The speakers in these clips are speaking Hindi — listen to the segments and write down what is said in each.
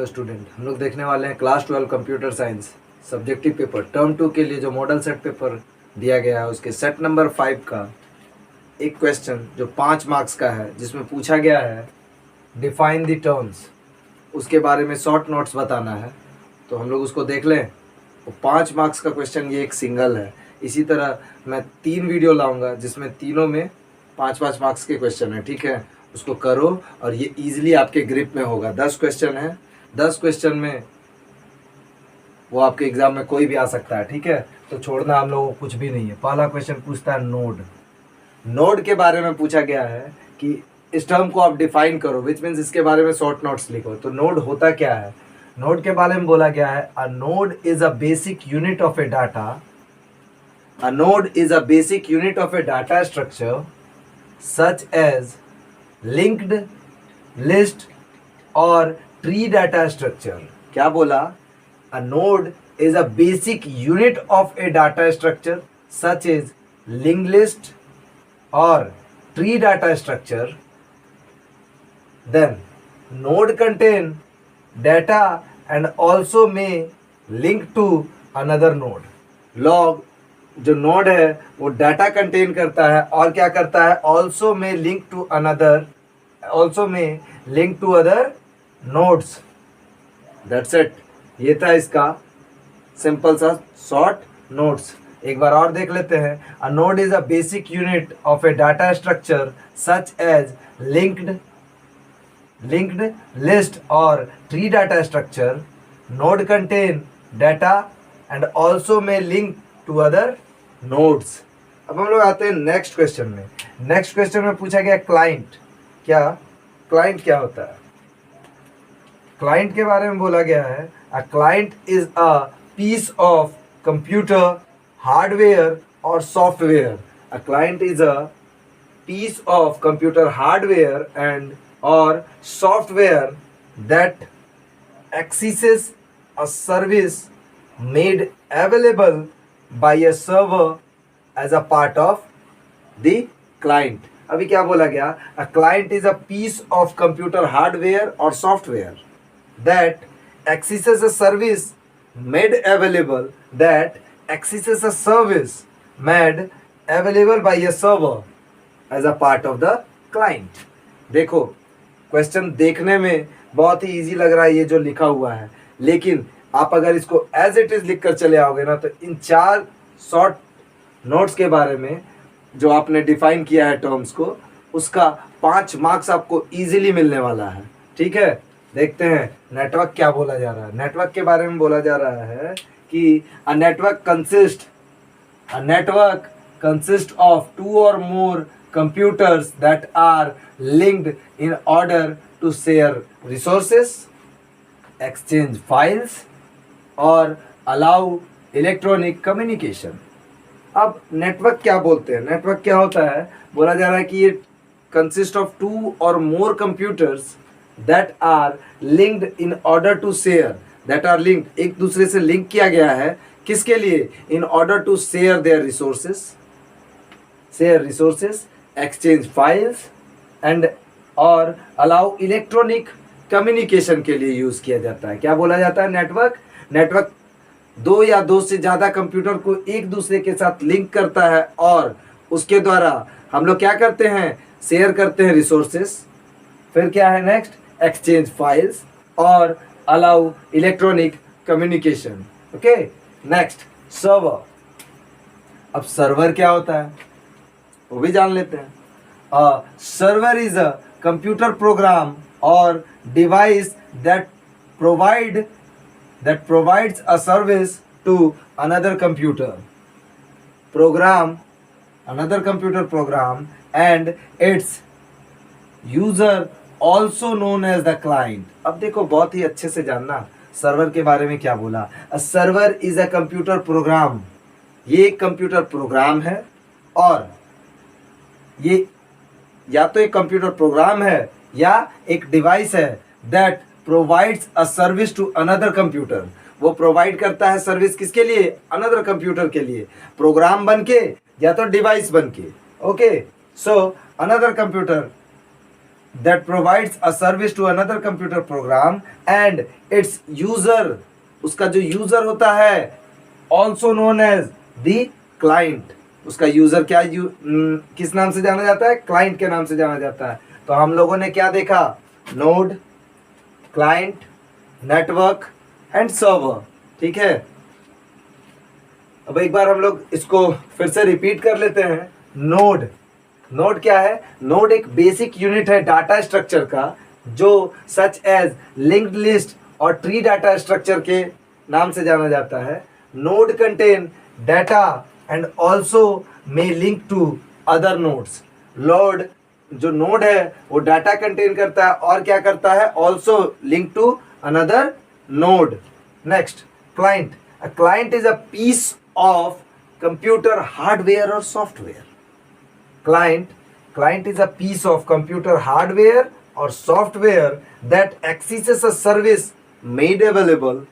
हेलो स्टूडेंट, हम लोग देखने वाले हैं class 12 computer science subjective paper term 2 के लिए जो मॉडल सेट पेपर दिया गया है उसके सेट नंबर 5 का एक क्वेश्चन जो 5 मार्क्स का है, जिसमें पूछा गया है डिफाइन द टर्म्स, उसके बारे में शॉर्ट नोट्स बताना है। तो हम लोग उसको देख लें। तो 5 मार्क्स का क्वेश्चन ये एक सिंगल है। इसी तरह मैं 3 वीडियो लाऊंगा जिसमें तीनों में 5-5 मार्क्स के क्वेश्चन है। ठीक है, उसको करो और ये इजीली आपके ग्रिप में होगा। 10 क्वेश्चन है, 10 क्वेश्चन में वो आपके एग्जाम में कोई भी आ सकता है। ठीक है, तो छोड़ना हम लोगों को कुछ भी नहीं है। पहला क्वेश्चन पूछता है नोड। नोड के बारे में पूछा गया है कि इस टर्म को आप डिफाइन करो, विच मीन्स इसके बारे में शॉर्ट नोट्स लिखो। तो नोड होता क्या है? नोड के बारे में बोला गया है a node is a basic unit of a data. A node is a basic unit of a data structure such as linked list और ट्री डाटा स्ट्रक्चर। क्या बोला? A node is a basic unit of a data structure such as linked list or tree data structure. Then node contain data and also may link to another node. log जो नोड है वो डाटा कंटेन करता है और क्या करता है? also may link to another, also may link to other nodes. That's it. ये था इसका सिंपल सा शॉर्ट नोट्स। एक बार और देख लेते हैं। A node is a basic unit of a data structure such as linked list और tree data structure. Node contain data and also में लिंक टू अदर नोड्स। अब हम लोग आते हैं नेक्स्ट क्वेश्चन में। नेक्स्ट क्वेश्चन में पूछा गया क्लाइंट। क्या क्लाइंट क्या होता है? क्लाइंट के बारे में बोला गया है a client is a piece of computer hardware or software. A client is a piece of computer hardware and or software that accesses a service made available by a server as a part of the client. अभी क्या बोला गया? A client is a piece of computer hardware or software that accesses a service made available accesses a service made available by a server as a part of the client. देखो, क्वेश्चन देखने में बहुत ही इजी लग रहा है ये जो लिखा हुआ है, लेकिन आप अगर इसको एज इट इज लिख कर चले आओगे ना, तो इन 4 शॉर्ट नोट्स के बारे में जो आपने डिफाइन किया है टर्म्स को, उसका 5 मार्क्स आपको इजीली मिलने वाला है। ठीक है, देखते हैं नेटवर्क क्या बोला जा रहा है। नेटवर्क के बारे में बोला जा रहा है कि a network consists of 2 or more computers that are linked in order to share resources, exchange files और allow electronic communication. अब नेटवर्क क्या बोलते हैं? नेटवर्क क्या होता है? बोला जा रहा है कि ये consist of 2 or more computers that are linked in order to share, that are linked, एक दूसरे से लिंक किया गया है। किसके लिए? in order to share their resources, exchange files and और allow electronic communication के लिए यूज किया जाता है। क्या बोला जाता है? नेटवर्क 2 या 2 से ज़्यादा कंप्यूटर को एक दूसरे के साथ लिंक करता है और उसके द्वारा हम लोग क्या करते हैं? शेयर करते हैं रिसोर्सेस। फिर क्या है नेक्स्ट? एक्सचेंज फाइल्स और allow electronic communication. Okay, next server. अब सर्वर क्या होता है वो भी जान लेते हैं। Server is a computer program और device that provides a service to another computer program and its user also known as the client. अब देखो, बहुत ही अच्छे से जानना सर्वर के बारे में क्या बोला। A server is a computer programme. ये एक कंप्यूटर प्रोग्राम है और ये या तो एक कंप्यूटर प्रोग्राम है या एक डिवाइस है that provides a service to another computer. वो प्रोवाइड करता है सर्विस किसके लिए? अनदर कंप्यूटर के लिए, प्रोग्राम बन के या तो डिवाइस बन के। Okay, so another computer that provides a service to another computer program and its user, उसका जो यूजर होता है also known as the client, उसका यूजर क्या किस नाम से जाना जाता है, क्लाइंट के नाम से जाना जाता है। तो हम लोगों ने क्या देखा, node, client, network and server, ठीक है। अब एक बार हम लोग इसको फिर से रिपीट कर लेते हैं। नोड, नोड क्या है, नोड एक बेसिक यूनिट है डाटा स्ट्रक्चर का, जो सच एज लिंक्ड लिस्ट और ट्री डाटा स्ट्रक्चर के नाम से जाना जाता है। Node contain data and also may link to other nodes. लोड जो नोड है वो डाटा कंटेन करता है और क्या करता है, also link to another node. Next, client. A client is a piece of computer hardware और software. Client is a piece of computer hardware or software that accesses a service made available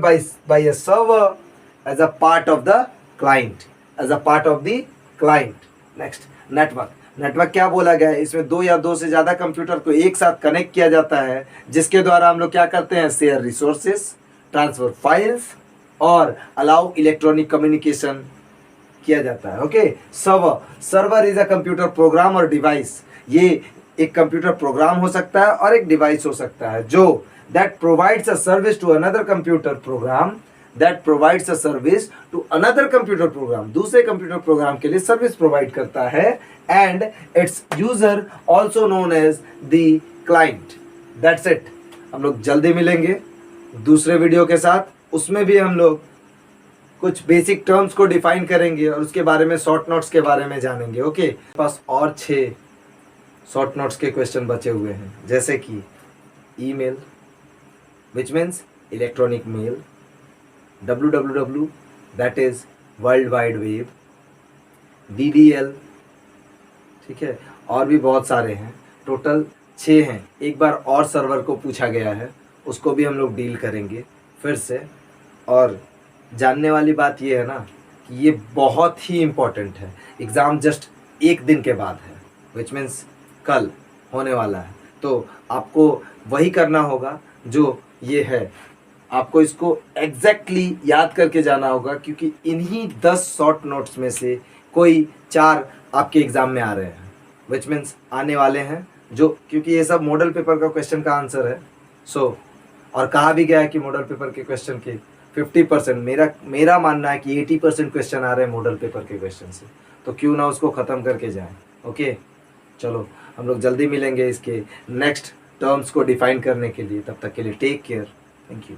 by a server as a part of the client, Next, network क्या बोला गया है, इसमें दो या दो से ज्यादा कंप्यूटर को एक साथ कनेक्ट किया जाता है, जिसके द्वारा हम लोग क्या करते हैं, शेयर रिसोर्सेस, ट्रांसफर फाइल्स और अलाउ इलेक्ट्रॉनिक कम्युनिकेशन किया जाता है। Okay, server is a computer program और डिवाइस। ये एक कंप्यूटर प्रोग्राम हो सकता है और एक डिवाइस हो सकता है जो that provides a service to another computer program, दूसरे कंप्यूटर प्रोग्राम के लिए सर्विस प्रोवाइड करता है। And its user also known as the client. That's it. हम लोग जल्दी मिलेंगे दूसरे वीडियो के साथ, उसमें भी हम लोग कुछ बेसिक टर्म्स को डिफाइन करेंगे और उसके बारे में शॉर्ट नोट्स के बारे में जानेंगे। ओके, पास और 6 शॉर्ट नोट्स के क्वेश्चन बचे हुए हैं, जैसे कि email which means electronic mail, www that is world wide web, DDL, ठीक है, और भी बहुत सारे हैं, टोटल 6 हैं। एक बार और सर्वर को पूछा गया है, उसको भी हम लोग डील करेंगे फिर से। और जानने वाली बात ये है ना कि ये बहुत ही इम्पोर्टेंट है, एग्ज़ाम जस्ट एक दिन के बाद है, विच मीन्स कल होने वाला है। तो आपको वही करना होगा जो ये है, आपको इसको एग्जैक्टली याद करके जाना होगा, क्योंकि इन्हीं 10 शॉर्ट नोट्स में से कोई 4 आपके एग्ज़ाम में आ रहे हैं, विच मीन्स आने वाले हैं, जो क्योंकि ये सब मॉडल पेपर का क्वेश्चन का आंसर है। सो और कहा भी गया है कि मॉडल पेपर के क्वेश्चन के 50%, मेरा मानना है कि 80% क्वेश्चन आ रहे हैं मॉडल पेपर के क्वेश्चन से, तो क्यों ना उसको ख़त्म करके जाएं। ओके, चलो हम लोग जल्दी मिलेंगे इसके नेक्स्ट टर्म्स को डिफाइन करने के लिए। तब तक के लिए टेक केयर, थैंक यू।